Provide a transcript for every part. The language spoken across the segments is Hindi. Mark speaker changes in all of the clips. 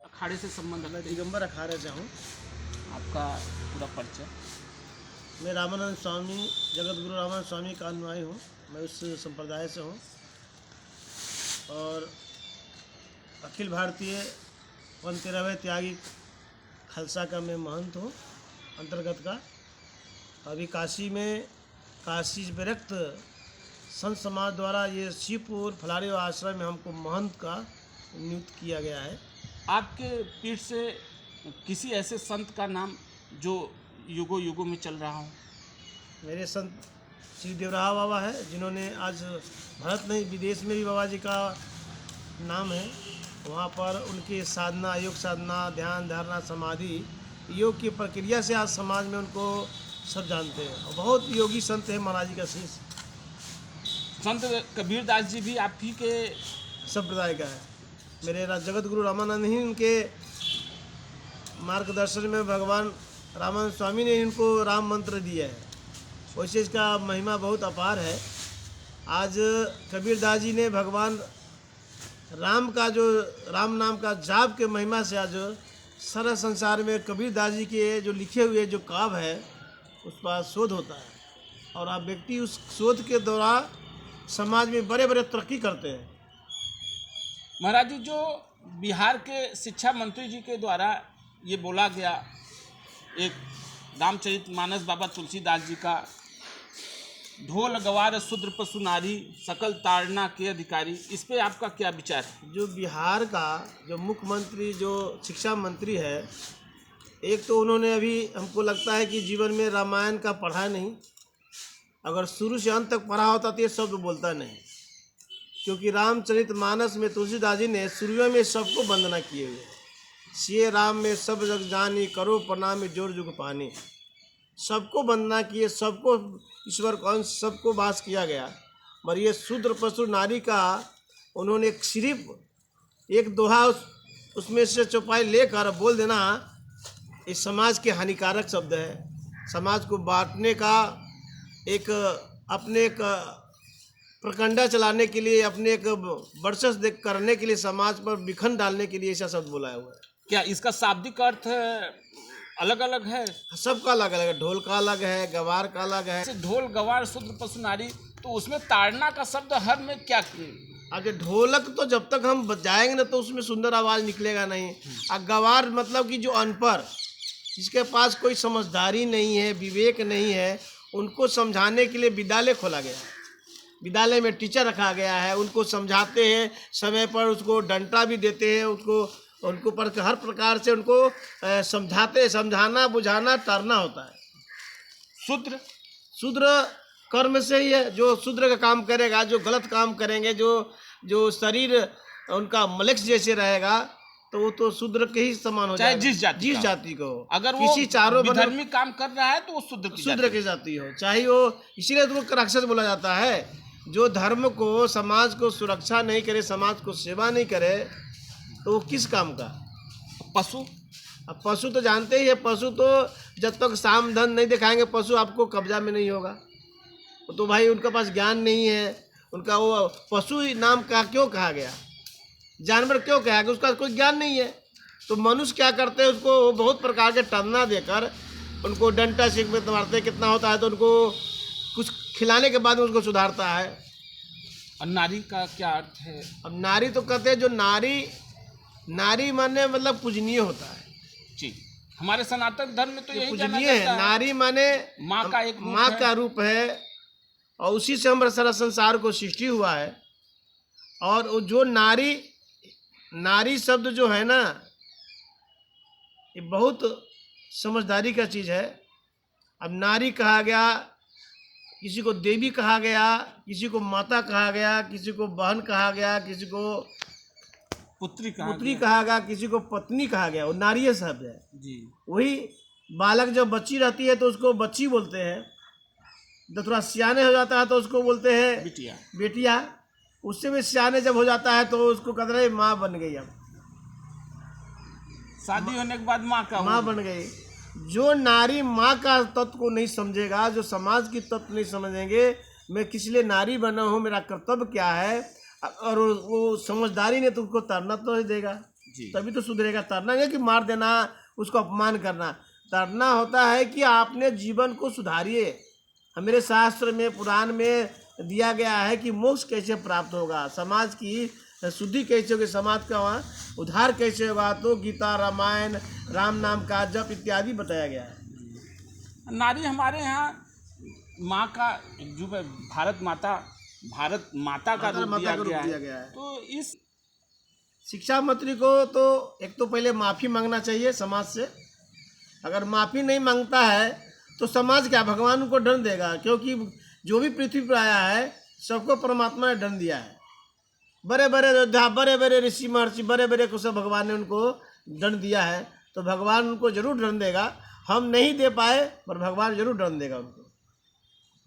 Speaker 1: अखाड़े से संबंध
Speaker 2: मैं
Speaker 1: रखते हैं।
Speaker 2: दिगंबर अखाड़े से हूँ।
Speaker 1: आपका पूरा परिचय।
Speaker 2: मैं रामानंद स्वामी, जगत गुरु रामानंद स्वामी का अनुयायी हूँ। मैं उस संप्रदाय से हूँ और अखिल भारतीय 13वें त्यागी खालसा का मैं महंत हूँ अंतर्गत का। अभी काशी विरक्त संत समाज द्वारा ये शिवपुर फलारी आश्रम में हमको महंत का नियुक्त किया गया है।
Speaker 1: आपके पीठ से किसी ऐसे संत का नाम जो युगों युगों में चल रहा हो?
Speaker 2: मेरे संत श्री देवराहा बाबा है, जिन्होंने आज भारत नहीं विदेश में भी बाबा जी का नाम है। वहाँ पर उनके साधना, योग साधना, ध्यान धारणा, समाधि, योग की प्रक्रिया से आज समाज में उनको सब जानते हैं और बहुत योगी संत है महाराज जी का शिष्य।
Speaker 1: संत कबीरदास जी भी आप ही के
Speaker 2: संप्रदाय का है। मेरे जगत गुरु रामानंद ही उनके मार्गदर्शन में भगवान रामानंद स्वामी ने इनको राम मंत्र दिया है। वैसे इसका महिमा बहुत अपार है। आज कबीरदास जी ने भगवान राम का जो राम नाम का जाप के महिमा से आज सारा संसार में कबीरदास जी के जो लिखे हुए जो काव्य है उस पर शोध होता है और आप व्यक्ति उस शोध के दौरान समाज में बड़े बड़े तरक्की करते हैं।
Speaker 1: महाराज जी, जो बिहार के शिक्षा मंत्री जी के द्वारा ये बोला गया एक रामचरितमानस बाबा तुलसीदास जी का, ढोल गवार शूद्र पशु नारी सकल ताड़ना के अधिकारी, इस पे आपका क्या विचार है?
Speaker 2: जो बिहार का जो मुख्यमंत्री जो शिक्षा मंत्री है, एक तो उन्होंने अभी हमको लगता है कि जीवन में रामायण का पढ़ा नहीं। अगर शुरू से अंत तक पढ़ा होता तो ये शब्द बोलता नहीं, क्योंकि रामचरितमानस में तुलसीदास जी ने शुरू में सबको वंदना किए हुए। सिए राम में सब जग जानी, करो प्रणाम जोर जुग पानी। सबको वंदना किए, सबको ईश्वर को अंश सबको वास किया गया। पर ये शूद्र पशु नारी का उन्होंने सिर्फ एक दोहा उसमें से चौपाई लेकर बोल देना, इस समाज के हानिकारक शब्द है। समाज को बांटने का एक अपने एक प्रकंडा चलाने के लिए, अपने एक वर्चस्व देख करने के लिए, समाज पर विखन डालने के लिए ऐसा शब्द बोलाया हुआ है।
Speaker 1: क्या इसका शाब्दिक अर्थ अलग अलग है?
Speaker 2: सबका अलग अलग है। ढोल का अलग है, गवार का अलग है।
Speaker 1: जैसे ढोल गवार शूद्र पशु नारी, तो उसमें ताड़ना का शब्द हर में क्या?
Speaker 2: अब ये ढोलक तो जब तक हम बजाएंगे ना तो उसमें सुंदर आवाज निकलेगा नहीं। और गवार मतलब कि जो अनपढ़, जिसके पास कोई समझदारी नहीं है, विवेक नहीं है, उनको समझाने के लिए विद्यालय खोला गया है। विद्यालय में टीचर रखा गया है, उनको समझाते हैं, समय पर उसको डंटा भी देते हैं, उनको पर हर प्रकार से उनको समझाते, समझाना बुझाना टरना होता है। शूद्र कर्म से ही है। जो शूद्र का काम करेगा, जो गलत काम करेंगे, जो शरीर उनका मलेक्स जैसे रहेगा, तो वो तो शूद्र के ही समान हो जाएगा,
Speaker 1: जिस
Speaker 2: जाति को।
Speaker 1: अगर वो
Speaker 2: किसी चारों
Speaker 1: विधर्मी काम कर रहा है तो वो शूद्र
Speaker 2: की जाति हो, चाहे वो, इसीलिए तो वो राक्षस बोला जाता है। जो धर्म को, समाज को सुरक्षा नहीं करे, समाज को सेवा नहीं करे, तो वो किस काम का?
Speaker 1: पशु।
Speaker 2: अब पशु तो जानते ही है, पशु तो जब तक साम धन नहीं दिखाएंगे पशु आपको कब्जा में नहीं होगा। तो भाई उनके पास ज्ञान नहीं है, उनका वो पशु नाम का क्यों कहा गया, जानवर क्यों कहा गया? उसका कोई ज्ञान नहीं है। तो मनुष्य क्या करते हैं, उसको बहुत प्रकार के टरना देकर उनको डंटा सीख में मारते, कितना होता है तो उनको कुछ खिलाने के बाद उसको सुधारता है।
Speaker 1: और नारी का क्या अर्थ है?
Speaker 2: अब नारी तो कहते हैं, जो नारी माने मतलब पूजनीय होता है
Speaker 1: जी। हमारे सनातन धर्म में तो यही जाना
Speaker 2: पूजनीय है।
Speaker 1: जाता है।
Speaker 2: नारी माने
Speaker 1: माँ का एक
Speaker 2: माँ का रूप है और उसी से हमारे सारा संसार को सृष्टि हुआ है। और वो जो नारी शब्द जो है ना, ये बहुत समझदारी का चीज़ है। अब नारी कहा गया, किसी को देवी कहा गया, किसी को माता कहा गया, किसी को बहन कहा गया, किसी को पुत्री कहा गया, किसी को पत्नी कहा गया। वो नारी शब्द है
Speaker 1: जी।
Speaker 2: वही बालक जब बच्ची रहती है तो उसको बच्ची बोलते हैं, जब थोड़ा सियाने हो जाता है तो उसको बोलते हैं बेटिया। उससे भी सियाने जब हो जाता है तो उसको कहते हैं माँ बन गई। अब
Speaker 1: शादी होने के बाद माँ
Speaker 2: बन गई। जो नारी माँ का तत्व को नहीं समझेगा, जो समाज की तत्व नहीं समझेंगे, मैं किस लिए नारी बना हूँ, मेरा कर्तव्य क्या है, और वो समझदारी ने तुमको तरना तो नहीं देगा।
Speaker 1: जी।
Speaker 2: तभी तो सुधरेगा। तरना नहीं कि मार देना, उसको अपमान करना। तरना होता है कि आपने जीवन को सुधारिए। हमारे शास्त्र में, पुराण में दिया गया है कि मोक्ष कैसे प्राप्त होगा, समाज की शुद्धि कैसे होगी, समाज का उद्धार कैसे होगा, तो गीता, रामायण, राम नाम का जप इत्यादि बताया गया है।
Speaker 1: नारी हमारे यहाँ माँ का जो है, भारत माता का रूप
Speaker 2: माता का
Speaker 1: दिया
Speaker 2: रूप
Speaker 1: गया है। तो इस
Speaker 2: शिक्षा मंत्री को तो एक तो पहले माफ़ी मांगना चाहिए समाज से। अगर माफ़ी नहीं मांगता है तो समाज क्या, भगवान उनको दंड देगा। क्योंकि जो भी पृथ्वी पर आया है सबको परमात्मा ने दंड दिया है। बड़े बड़े योद्धा, बड़े बड़े ऋषि महर्षि, बड़े बड़े को सब भगवान ने उनको दंड दिया है, तो भगवान उनको जरूर दंड देगा। हम नहीं दे पाए पर भगवान जरूर दंड देगा उनको।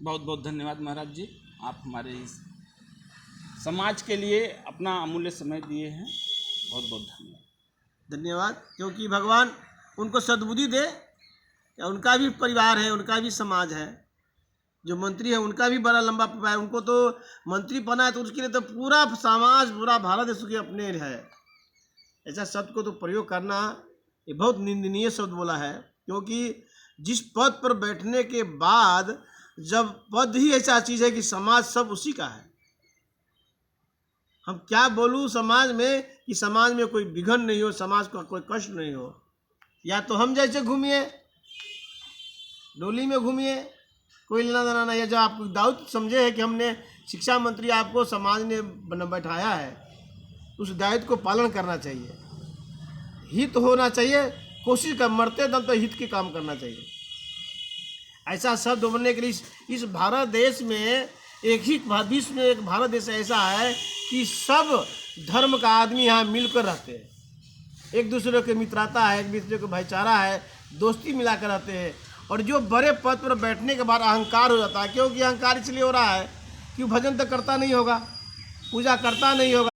Speaker 1: बहुत बहुत धन्यवाद महाराज जी, आप हमारे इस समाज के लिए अपना अमूल्य समय दिए हैं। बहुत बहुत धन्यवाद।
Speaker 2: धन्यवाद। क्योंकि भगवान उनको सद्बुद्धि दे, उनका भी परिवार है, उनका भी समाज है। जो मंत्री है उनका भी बड़ा लंबा परिवार है। उनको तो मंत्री बना है तो उसके लिए तो पूरा समाज, पूरा भारत देश के अपने है। ऐसा शब्द को तो प्रयोग करना ये बहुत निंदनीय शब्द बोला है। क्योंकि जिस पद पर बैठने के बाद, जब पद ही ऐसा चीज़ है कि समाज सब उसी का है, हम क्या बोलूँ समाज में कि समाज में कोई विघन नहीं हो, समाज का कोई कष्ट नहीं हो। या तो हम जैसे घूमिए, डोली में घूमिए, कोई लेना देना नहीं है। जब आप दायित्व समझे है कि हमने शिक्षा मंत्री आपको समाज ने बैठाया है, उस दायित्व को पालन करना चाहिए। हित होना चाहिए, कोशिश कर मरते दम तो हित के काम करना चाहिए। ऐसा शब्द बनने के लिए इस भारत देश में, एक ही विश्व में एक भारत देश ऐसा है कि सब धर्म का आदमी यहाँ मिलकर रहते हैं। एक दूसरे की मित्रता है, एक दूसरे का भाईचारा है, दोस्ती मिलाकर रहते हैं। और जो बड़े पद पर बैठने के बाद अहंकार हो जाता है। क्योंकि अहंकार इसलिए हो रहा है कि भजन तो करता नहीं होगा, पूजा करता नहीं होगा।